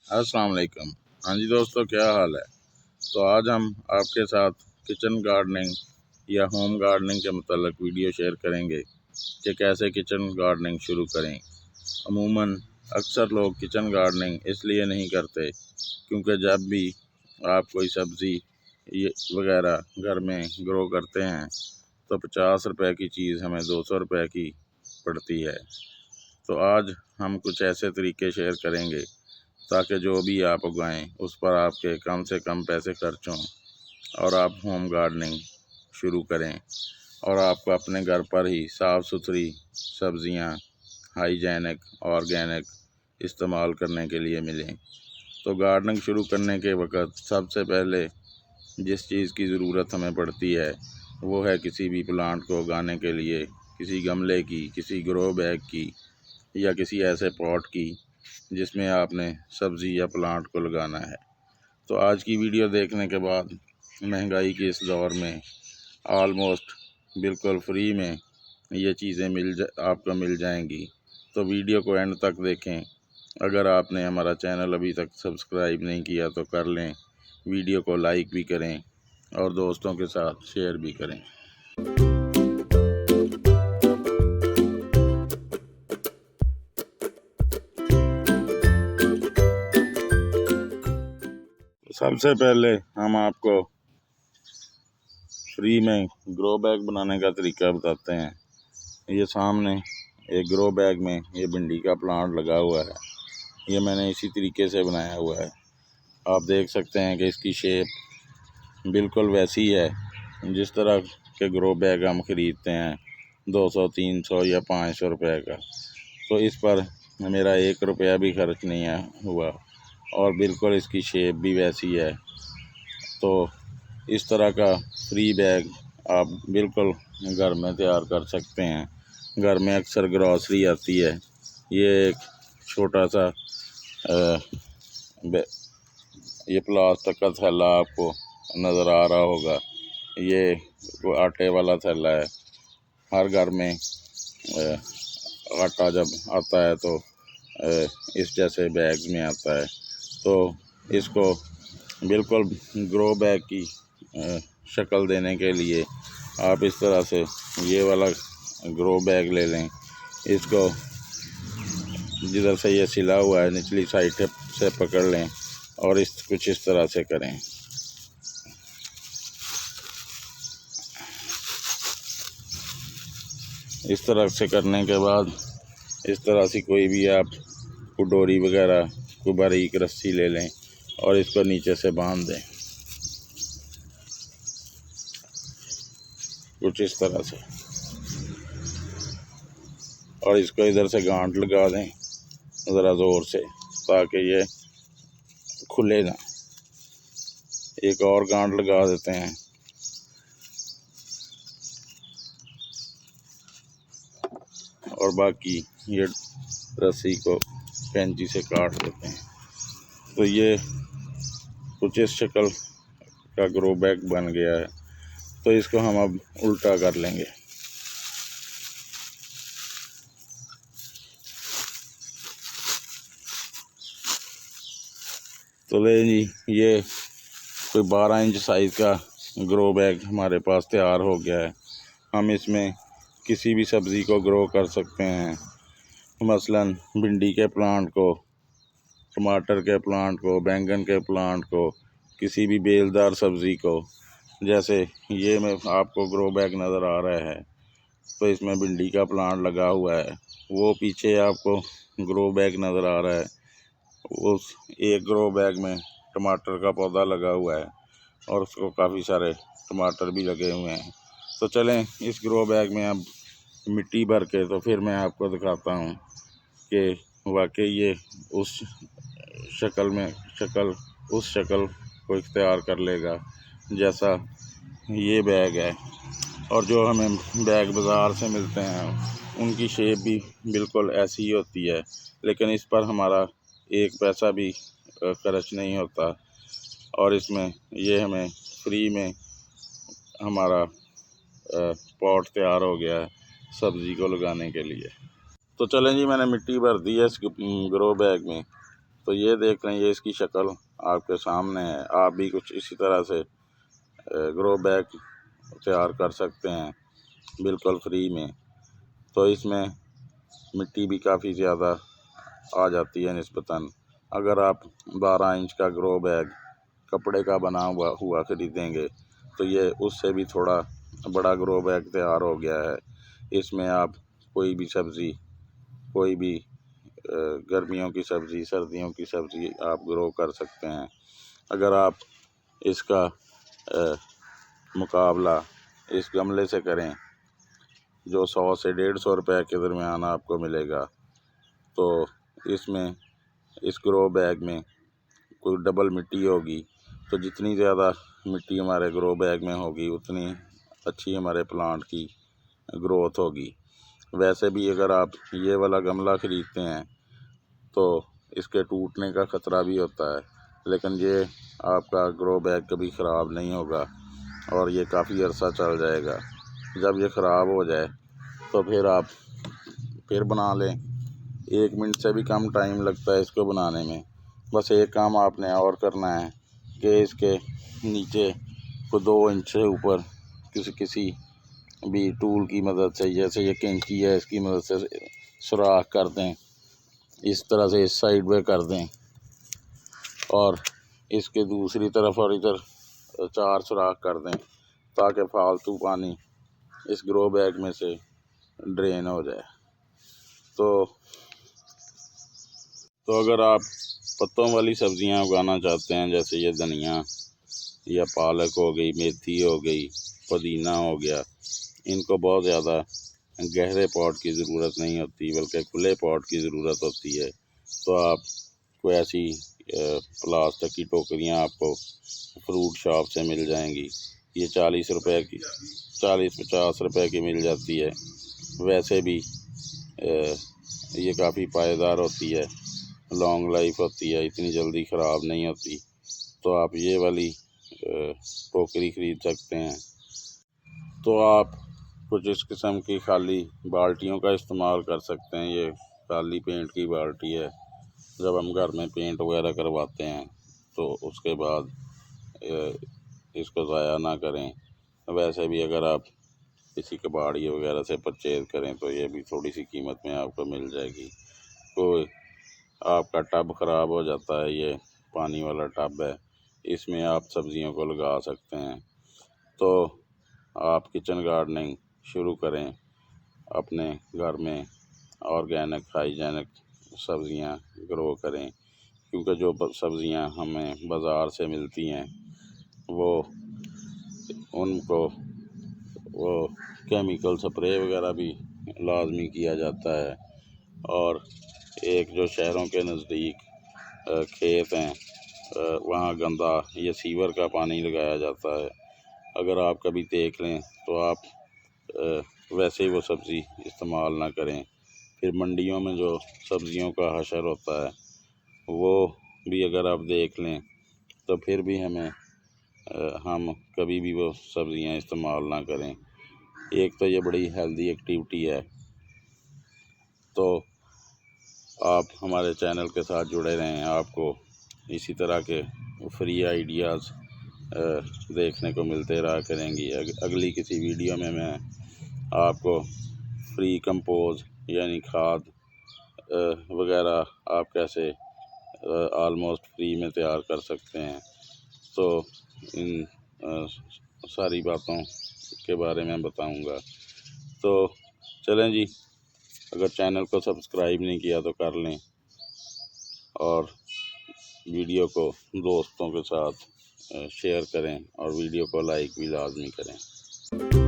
अस्सलाम वालेकुम। हाँ जी दोस्तों, क्या हाल है। तो आज हम आपके साथ किचन गार्डनिंग या होम गार्डनिंग के मतलब वीडियो शेयर करेंगे कि कैसे किचन गार्डनिंग शुरू करें। अमूमन अक्सर लोग किचन गार्डनिंग इसलिए नहीं करते क्योंकि जब भी आप कोई सब्ज़ी वगैरह घर में ग्रो करते हैं तो 50 रुपए की चीज़ हमें 200 रुपए की पड़ती है। तो आज हम कुछ ऐसे तरीके शेयर करेंगे ताकि जो भी आप उगाएं उस पर आपके कम से कम पैसे खर्च हों और आप होम गार्डनिंग शुरू करें और आपको अपने घर पर ही साफ़ सुथरी सब्ज़ियां हाइजेनिक ऑर्गेनिक इस्तेमाल करने के लिए मिलें। तो गार्डनिंग शुरू करने के वक्त सबसे पहले जिस चीज़ की ज़रूरत हमें पड़ती है वो है किसी भी प्लांट को उगाने के लिए किसी गमले की, किसी ग्रो बैग की या किसी ऐसे पॉट की जिसमें आपने सब्ज़ी या प्लांट को लगाना है। तो आज की वीडियो देखने के बाद महंगाई के इस दौर में ऑलमोस्ट बिल्कुल फ्री में ये चीज़ें आपको मिल जाएंगी। तो वीडियो को एंड तक देखें। अगर आपने हमारा चैनल अभी तक सब्सक्राइब नहीं किया तो कर लें, वीडियो को लाइक भी करें और दोस्तों के साथ शेयर भी करें। सबसे पहले हम आपको फ्री में ग्रो बैग बनाने का तरीका बताते हैं। ये सामने एक ग्रो बैग में ये भिंडी का प्लांट लगा हुआ है। ये मैंने इसी तरीके से बनाया हुआ है। आप देख सकते हैं कि इसकी शेप बिल्कुल वैसी है जिस तरह के ग्रो बैग हम ख़रीदते हैं 200, 300 या 500 रुपये का। तो इस पर मेरा 1 रुपया भी खर्च नहीं हुआ और बिल्कुल इसकी शेप भी वैसी है। तो इस तरह का फ्री बैग आप बिल्कुल घर में तैयार कर सकते हैं। घर में अक्सर ग्रॉसरी आती है। ये एक छोटा सा ये प्लास्टिक का थैला आपको नज़र आ रहा होगा। ये आटे वाला थैला है। हर घर में आटा जब आता है तो इस जैसे बैग्स में आता है। तो इसको बिल्कुल ग्रो बैग की शक्ल देने के लिए आप इस तरह से ये वाला ग्रो बैग ले लें। इसको जिधर से ये सिला हुआ है निचली साइड से पकड़ लें और कुछ इस तरह से करें। इस तरह से करने के बाद इस तरह से कोई भी आप डोरी वगैरह को बारीक रस्सी ले लें और इसको नीचे से बांध दें कुछ इस तरह से, और इसको इधर से गांठ लगा दें ज़रा ज़ोर से ताकि ये खुले ना। एक और गांठ लगा देते हैं और बाकी ये रस्सी को कैंची से काट देते हैं। तो ये कुछ इस शक्ल का ग्रो बैग बन गया है। तो इसको हम अब उल्टा कर लेंगे। तो ले जी, ये कोई 12 इंच साइज़ का ग्रो बैग हमारे पास तैयार हो गया है। हम इसमें किसी भी सब्ज़ी को ग्रो कर सकते हैं। मसलन भिंडी के प्लांट को, टमाटर के प्लांट को, बैंगन के प्लांट को, किसी भी बेलदार सब्ज़ी को। जैसे ये में आपको ग्रो बैग नज़र आ रहा है तो इसमें भिंडी का प्लांट लगा हुआ है। वो पीछे आपको ग्रो बैग नज़र आ रहा है, उस एक ग्रो बैग में टमाटर का पौधा लगा हुआ है और उसको काफ़ी सारे टमाटर भी लगे हुए हैं। तो चलें इस ग्रो बैग में अब मिट्टी भर के तो फिर मैं आपको दिखाता हूँ कि वाकई ये उस शक्ल को इख्तियार कर लेगा जैसा ये बैग है। और जो हमें बैग बाज़ार से मिलते हैं उनकी शेप भी बिल्कुल ऐसी ही होती है, लेकिन इस पर हमारा 1 पैसा भी खर्च नहीं होता और इसमें ये हमें फ्री में हमारा पॉट तैयार हो गया है सब्ज़ी को लगाने के लिए। तो चलें जी, मैंने मिट्टी भर दी है इस ग्रो बैग में। तो ये देख लें, ये इसकी शक्ल आपके सामने है। आप भी कुछ इसी तरह से ग्रो बैग तैयार कर सकते हैं बिल्कुल फ्री में। तो इसमें मिट्टी भी काफ़ी ज़्यादा आ जाती है निस्बतन। अगर आप 12 इंच का ग्रो बैग कपड़े का बना हुआ ख़रीदेंगे तो ये उससे भी थोड़ा बड़ा ग्रो बैग तैयार हो गया है। इसमें आप कोई भी सब्ज़ी, कोई भी गर्मियों की सब्ज़ी, सर्दियों की सब्ज़ी आप ग्रो कर सकते हैं। अगर आप इसका मुकाबला इस गमले से करें जो 100 से 150 रुपये के दरमियान आपको मिलेगा, तो इसमें इस ग्रो बैग में कोई डबल मिट्टी होगी। तो जितनी ज़्यादा मिट्टी हमारे ग्रो बैग में होगी उतनी अच्छी हमारे प्लांट की ग्रोथ होगी। वैसे भी अगर आप ये वाला गमला ख़रीदते हैं तो इसके टूटने का ख़तरा भी होता है, लेकिन ये आपका ग्रो बैग कभी ख़राब नहीं होगा और ये काफ़ी अर्सा चल जाएगा। जब ये ख़राब हो जाए तो फिर आप फिर बना लें। 1 मिनट से भी कम टाइम लगता है इसको बनाने में। बस एक काम आपने और करना है कि इसके नीचे को 2 इंच से ऊपर किसी भी टूल की मदद से, जैसे ये कैंची है, इसकी मदद से सुराख कर दें। इस तरह से इस साइड पे कर दें और इसके दूसरी तरफ और इधर 4 सुराख कर दें ताकि फालतू पानी इस ग्रो बैग में से ड्रेन हो जाए। तो अगर आप पत्तों वाली सब्ज़ियां उगाना चाहते हैं, जैसे ये धनिया या पालक हो गई, मेथी हो गई, पुदीना हो गया, इनको बहुत ज़्यादा गहरे पॉट की ज़रूरत नहीं होती बल्कि खुले पॉट की ज़रूरत होती है। तो आप कोई ऐसी प्लास्टिक की टोकरियां आपको फ्रूट शॉप से मिल जाएंगी। ये 40 रुपए की, 40-50 रुपए की मिल जाती है। वैसे भी ये काफ़ी पायेदार होती है, लॉन्ग लाइफ होती है, इतनी जल्दी ख़राब नहीं होती। तो आप ये वाली टोकरी ख़रीद सकते हैं। तो आप कुछ इस किस्म की खाली बाल्टियों का इस्तेमाल कर सकते हैं। ये खाली पेंट की बाल्टी है। जब हम घर में पेंट वगैरह करवाते हैं तो उसके बाद इसको ज़ाया ना करें। वैसे भी अगर आप किसी कबाड़ी वगैरह से परचेज़ करें तो ये भी थोड़ी सी कीमत में आपको मिल जाएगी। कोई आपका टब ख़राब हो जाता है, ये पानी वाला टब है, इसमें आप सब्ज़ियों को लगा सकते हैं। तो आप किचन गार्डनिंग शुरू करें, अपने घर में ऑर्गेनिक हाइजेनिक सब्ज़ियां ग्रो करें, क्योंकि जो सब्ज़ियां हमें बाज़ार से मिलती हैं उनको केमिकल स्प्रे वगैरह भी लाजमी किया जाता है। और एक जो शहरों के नज़दीक खेत हैं वहाँ गंदा या सीवर का पानी लगाया जाता है। अगर आप कभी देख लें तो आप वैसे ही वो सब्ज़ी इस्तेमाल ना करें। फिर मंडियों में जो सब्ज़ियों का हशर होता है वो भी अगर आप देख लें तो फिर भी हम कभी भी वो सब्ज़ियां इस्तेमाल ना करें। एक तो ये बड़ी हेल्दी एक्टिविटी है। तो आप हमारे चैनल के साथ जुड़े रहें, आपको इसी तरह के फ्री आइडियाज़ देखने को मिलते रहा करेंगी। अगली किसी वीडियो में मैं आपको फ्री कंपोज यानी खाद वगैरह आप कैसे ऑलमोस्ट फ्री में तैयार कर सकते हैं, तो इन सारी बातों के बारे में बताऊंगा। तो चलें जी, अगर चैनल को सब्सक्राइब नहीं किया तो कर लें और वीडियो को दोस्तों के साथ शेयर करें और वीडियो को लाइक भी लाजमी करें।